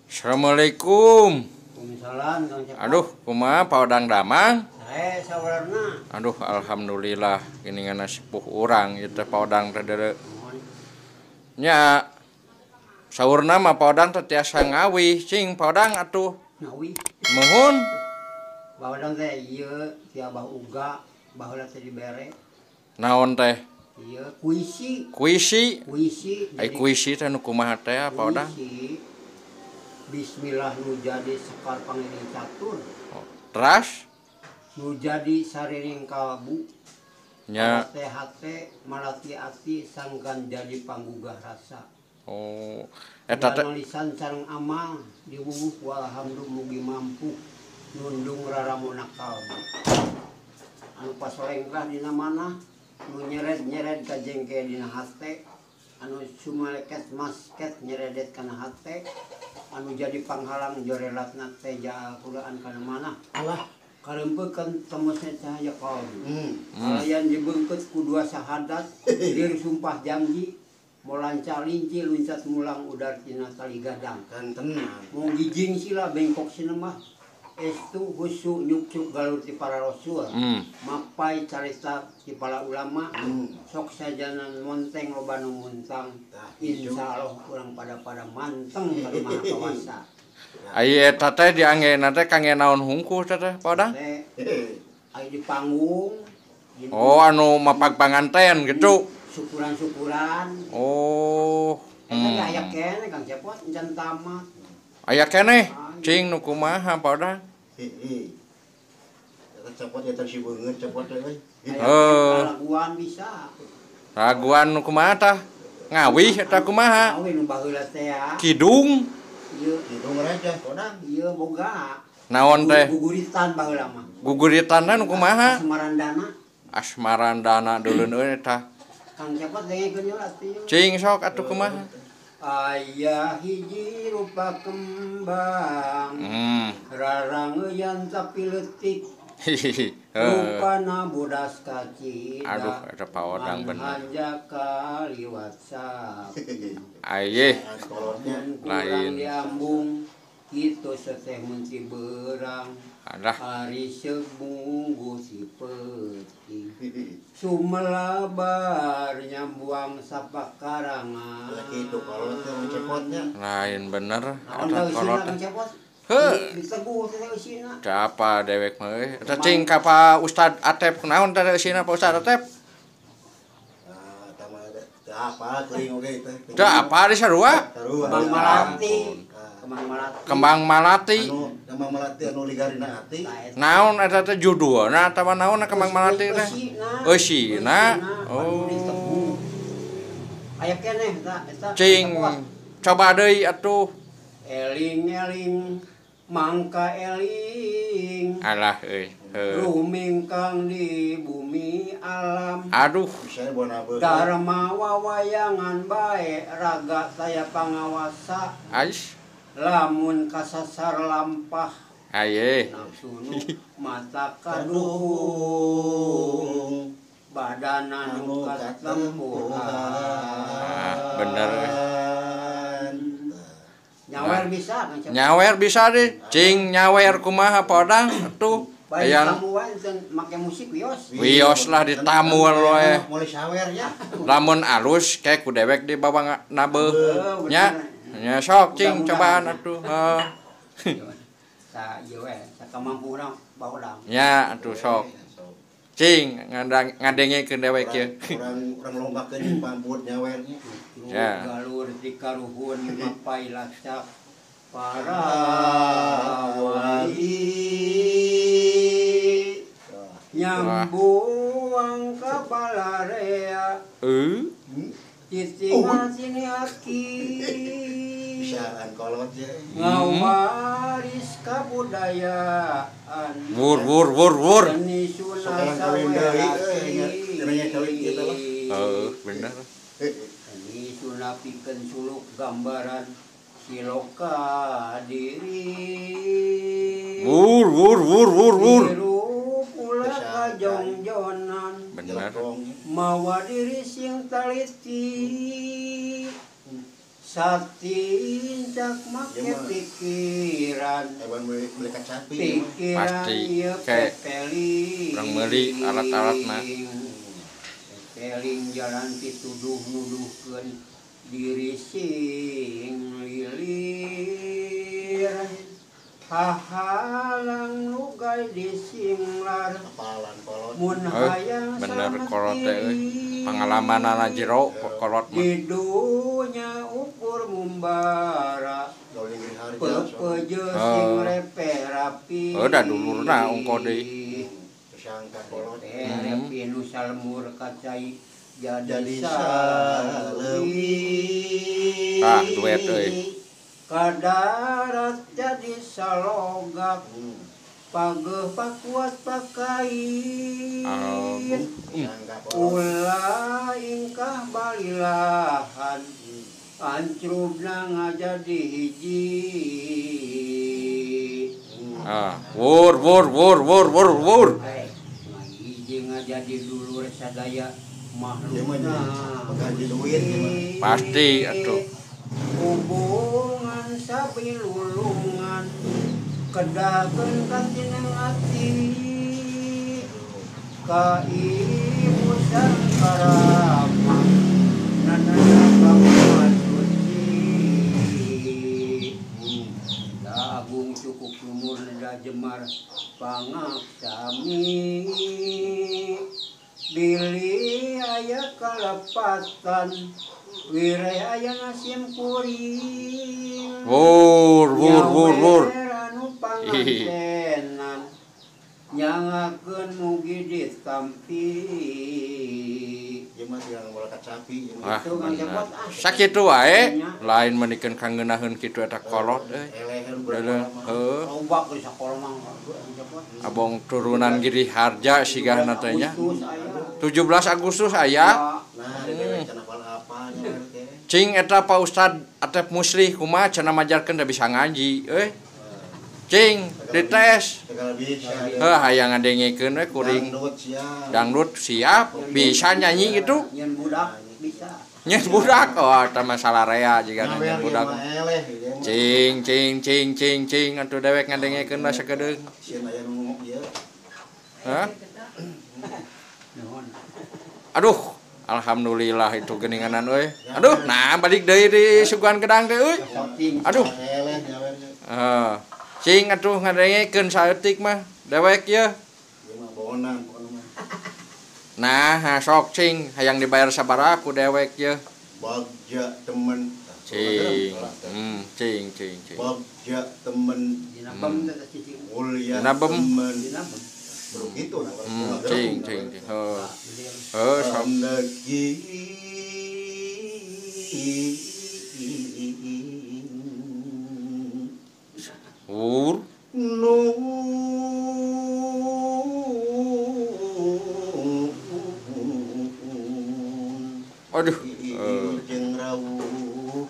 Assalamualaikum. Waalaikumsalam, Kang Cepat. Aduh, kumaha paodang damang? Sae sawarna. Aduh, alhamdulillah ini ngana sepuh urang ieu teh paodang teh deure. Nya saurna mah paodang teh tiasa ngawih, cing paodang atuh. Ngawi. Muhun. Bawadang teh ieu ti Abah Uga, baheula teh dibere. Naon teh? Ieu kuisi. Kuisi. Kuisi. Ai kuisi teh nu kumaha teh paodang? Kuisi. Bismillah nu jadi sekar pangiring catur. Oh, teras? Nu jadi sariring kalbu. Nya. Hati malati ati sangkan jadi panggugah rasa. Oh, eta teh lisan sareng amal diwuwuh walhamdulillah mugi mampu nundung raramona kalbu. Anu pasolengkrah dina manah nu nyeret-nyeret ka jengke dina hate, anu sumaleket masket nyeredet kana hate, anu jadi panghalang jorelatna teh jaal Quran kana manah. Allah karempeukeun temesna cahaya kalbu. Alayan dibeungkeut ku dua syahadat, dir sumpah janji mau lancar linci luncat mulang udar tina tali gadang kan tenang mau gijing sila bengkok sina mah estu husu nyuk-nyuk galur ti para rasul mapai carita ti para ulama sok sajanan monteng loba nu muntang insyaallah urang pada manteng ka Maha Kawasa. Ai eta teh dianggena teh kangge naon hungkul teh paodang? Ai di panggung. Oh, anu mapag panganten gitu. Syukuran-syukuran. Oh. Eta aya keneh Kang Cepot encan tamat. Aya keneh, cing nu kumaha paodang? Heeh. Eta cepot eta si beungeut cepot euy. Raguan bisa. Raguan nu kumaha tah? Ngawih eta kumaha? Ngawih nu baheula teh ya. Kidung. Ieu Kidung raja podang. Ieu boga. Naon teh? Guguritan baheula mah. Guguritanna nu kumaha? Asmarandana. Asmarandana deuleun euy eta. Kang Cepot dengekeun heula atuh. Cing sok atuh kumaha? Aya hiji rupa kembang. Rarangeuyan tapi leutik. Rupana bodas kacida. Aduh, eta paodang bener. Hanjaka liwat sap. Aye. Lain diambung kitu seteh munci beurang. Adah. Hari semunggu si peti. Sumelabar nyambuang sapak karangan. Kitu kolot teh cepotnya. Lain bener Eta kolot. Heuh. Diteguh teh eusina. Da apa dewek mah euy? Eta cing ka Pak Ustad Atep naon teh eusina Pak Ustad Atep? Tah mah teu apa teuing oge teh. Da apa di sarua? Kembang Malati. Kembang Malati. Kembang Malati anu ligarina ati. Naon eta teh judulna atawa naon Kembang Malati teh? Eusina. Oh. Aya keneh eta. Cing coba deui atuh. Eling-eling mangka eling. Alah euy. Rumingkang di bumi alam. Aduh. Bisa bona beul. Dharma wawayangan bae raga saya pangawasa. Ais. Lamun kasasar lampah Aye. nafsu nu mata kaduhung badana nu katempuhan. Bener. Nyawer bisa Kang Cepot. Nyawer bisa deh. Cing nyawer kumaha podang atuh. Bae tamuan make musik wios. Wios lah ditamuan we. Mulai sawer nya. Lamun alus kayak ku dewek di bawah nabeuh. Nya. Nya sok cing cobaan atuh. Sa ieu we, sa kamampuna baodang. Nya atuh sok. Cing ngadengekeun dewek kieu. Urang lombakeun pambut nyawer nya. Ya. Galur di karuhun mapai lacak para wali nyambuang ka balarea cicingan sini aki Bisaan kolot ya. ngawaris kabudayaan Wur. seni sunasa Kawin deui cenanya kawin kitu lah. Bener. seni sunapikeun suluk gambaran siloka diri Wur. Biru pula kajongjonan Bener. mawa diri sing taliti Satinjak make pikiran Hewan beli kacapi. pikiran Pasti, ieu kayak pepeling orang meuli alat-alat mah. pepeling jalan pituduh nuduhkeun diri sing lilir hahalang lugai disinglar Apalan kolot. mun hayang bener selamat kolot teh euy. diri. Pangalamanana jero kolot mah. Hidunya ukur mumbara Gaul yang harja. pepeje Oh. sing repe rapi Da dulurna ongko deui. Kesangka kolot. repi nu salmur kacai jadi Jadi saleuwi Ah, duet euy. kadarat jadi salogak pageuh pakuat pakain Kesangka kolot. ulah ingkah balilahan ancrubna ngajadi hiji Wur. hiji ngajadi dulur sadaya Dia mah makhlukna pengganti duit gimana? Pasti atuh. hubungan sabilulungan kedakeun katineng ati ka ibu sangkarama nanana kamuan suci da agung cukup lumur da jemar pangaksami Bilih aya kalepatan wirai aya ngasim kuring Wur. anu pangantenan nyangakeun mugi ditampi Dia mah tinggal bola kacapi. Ah, Itu kan bener. cepot, Sakitu wae, lain menikeun kangeunaheun kitu eta kolot euy. Eleher Heeh. berapa? loba ku sakola mah cepot Abong turunan Giri Harja sigahna teh nya. Agustus aya 17 Agustus aya. Nah, di dewe cenah apa nya Cing eta Pak Ustad Atep Muslih kumaha cenah majarkeun da bisa ngaji euy. Cing dites. segala bisa. Hayang ngadengekeun we kuring Dangdut sia. dangdut siap, bisa nyanyi gitu. nyen budak bisa Nyen budak eta masalah rea jiga Ngawer nyen ge budak. mah eleh dia mah. Cing atuh dewek ngadengekeun da sakedeung. Sieun aya nu ngomong ieu. Hah? nuhun Aduh, alhamdulillah itu geninganan euy. Aduh, nah balik deui di Suguhan Gedang teh euy. saking Aduh. Eleh nyawernya. Cing atuh ngadengekeun saeutik mah dewek ye. Ieu mah bonan pokona mah. Nah, sok cing hayang dibayar sabaraha ku dewek ye. Bagja temen. Cing. Cing. Bagja temen dina pem teh cicing mulia Dina bem. temen. dina pem Begitu nah. Cing. Sok. Samdaki Wur. Aduh. jeung rawuh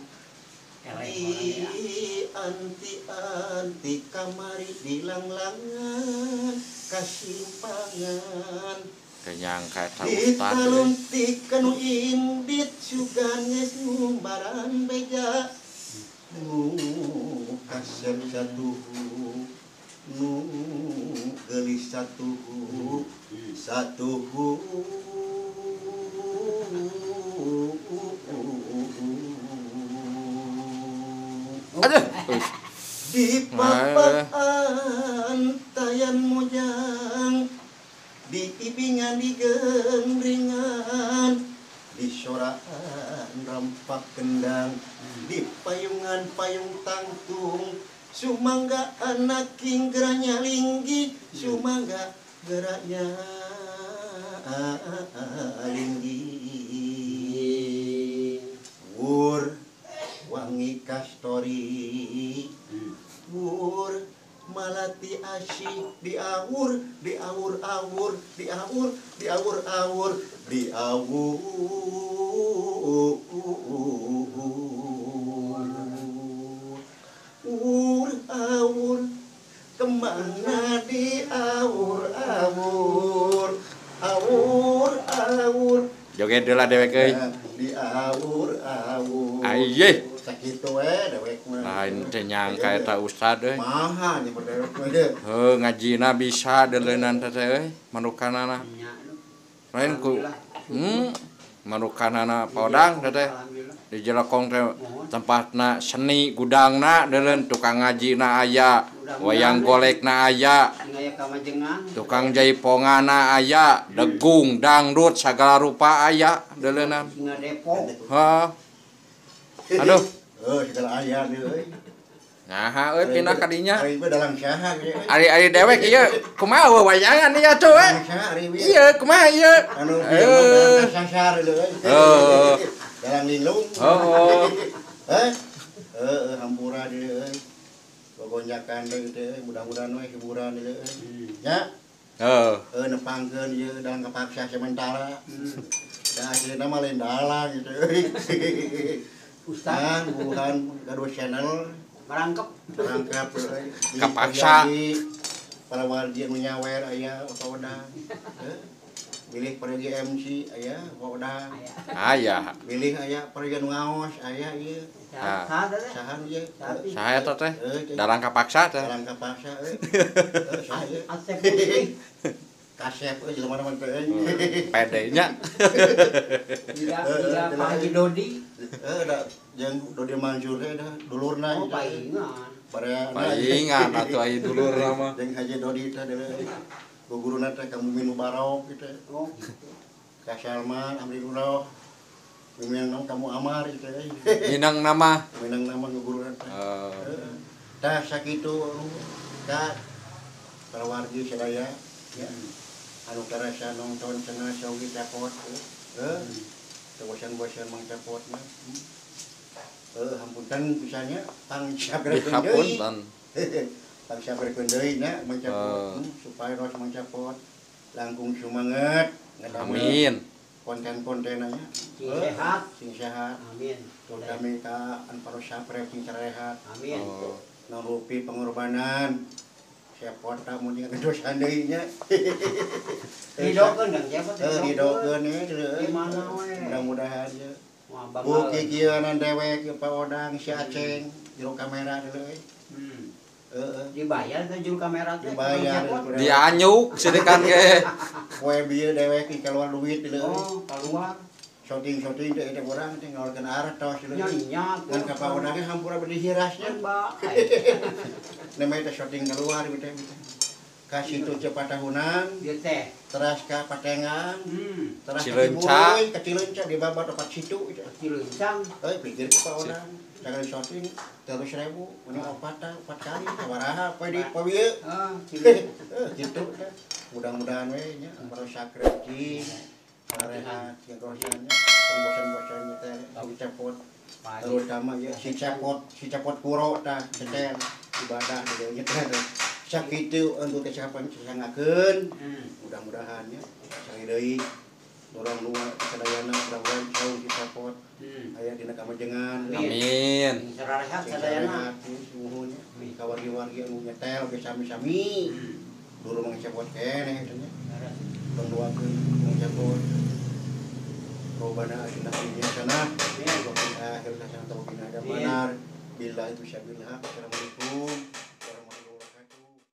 eleh anti kamari dilanglangan kasimpangan Kenyangka eta ustad. ditaluntik kanu indit sugan geus ngumbaran beja nu kasep satuhu nu gelis satuhu Aduh. di papaan tayan mojang di ipingan di gengringan di soraan rampak kendang di payungan payung tangtung sumangga anak king geranya linggi sumangga geraknya linggi wur wangi kastori wur malati asyik diawur diawur-awur diawur diawur-awur awur kemana diawur-awur awur-awur Joget deula dewek euy. diawur-awur Aye. Sakit kitu we dewek mah. Lain teh nyangka eta ustad euy. Maha nya berdewek mah deh. Heuh ngajina bisa deuleunan teh euy manukanana. Nya. Lain ku manukanana podang teh Alhamdulillah. di Jelekong teh tempatna seni gudangna deuleuan tukang ngajina aya, wayang golekna aya, Ngaya kamajengan. tukang jaipongana aya, degung, dangdut sagala rupa aya deuleunan. Singa Depok. Heuh. Aduh, Segala aya deui euy. nyaha euy pindah ka dinya. Ari mah dalang saha ge. Ari dewek ieu kumaha wayangan ieu tuh we? Dalang saha ari mah. Iya, kumaha ieu? Anu dia mah dalang sasar deui. Heuh. Dalang linglung. Oh. Hampura deui euy. Gogonjakan deui teh mudah-mudahan we hiburan deui euy. Nya. Heuh. Nepangkeun ieu dalang kapaksa sementara. Da akhirna mah lain dalang gitu euy. Ustaz Bukan gadua channel merangkep. merangkap euy. Kapaksa. Para wargi anu nyawer aya Odang. Milih pergi MC aya Odang. Aya. Milih aya pergi anu ngaos aya ieu. Sada deh. Sahan ieu. Saha eta teh? Dalang kapaksa teh. Dalang kapaksa euy. Saha ieu? Asep Putri. Kasep euy jelema mah teh. Pede nya. Tidak Pak Haji Dodi. Da jeung Dodi Manjur dah dulurna. Oh, paingan. Palingan atuh aya dulur mah. Jeung Haji Dodi teh deuleu. Guguruna teh ka Mumin Mubarok kitu. Oh, Ka Salman Amrilullah. Minang kamu Amar kitu euy. Minang nama. Minang nama guguruna teh. Tah sakitu ka para wargi sadaya ya. Anu karasa nonton cenah Sogi Capot. Bosan-bosan Mang Capot mah. Hampunten pisannya pang sabarkeun deui. Dihapunten. Pang sabarkeun deui nya Mang Capot supaya ros Mang Capot langkung sumanget Amin. konten-kontenanya. sing sehat. Sing sehat. Amin. Terutama ka anparo saprep sing rehat. Amin. Narupi pengorbanan. Siapot tamu jeung dosan deui nya. Hidokeun Kang siapa teh? Hidokeun we Di mana we? Mudah-mudahan ya. Wah, Buki kieunan dewek Pak Odang si Aceng jero kamera deuleu euy. Dibayar teh juru kamera teh. Dibayar. Dianyuk sidekan ge. Poe bieu dewek keluar duit deuleu euy. Oh, keluar. Shooting teh eta urang teh ngawalkeun artos deuleu euy. Nyanyi. Ngan ka Pak Odang hampura beli hirasnya. Namanya teh shooting keluar gitu. Ka situ cepat tahunan, Dia teh. teras ka Patengan, teras ka Cileunca. Ciburuy, ka Cileunca di bawah tempat situ gitu. Cilencang. Pikir ke Pak Odang, jangan shooting 300.000, ini 4 kali, sabaraha poe di poe ieu. Gitu teh. Mudah-mudahan we nya para sakreci, sarehat jeung rosannya, bosan-bosannya teh Capot. Terutama ya si Capot kuro tah cecen ibadah deui nya teh. Sakitu untuk kecapan sangakeun. Mudah-mudahan ya sari deui urang nu sadayana mudah-mudahan jauh si Capot. Aya dina kamajengan. Amin. Sararehat sadayana. Suhunya ka wargi-wargi anu nyetel ge sami-sami. Dulu Mang Capot keneh eta nya. Penduakeun Mang Capot. Robana asina dunya sana. Akhir kasana tauhid ada benar. Bila itu syabillah. Assalamualaikum.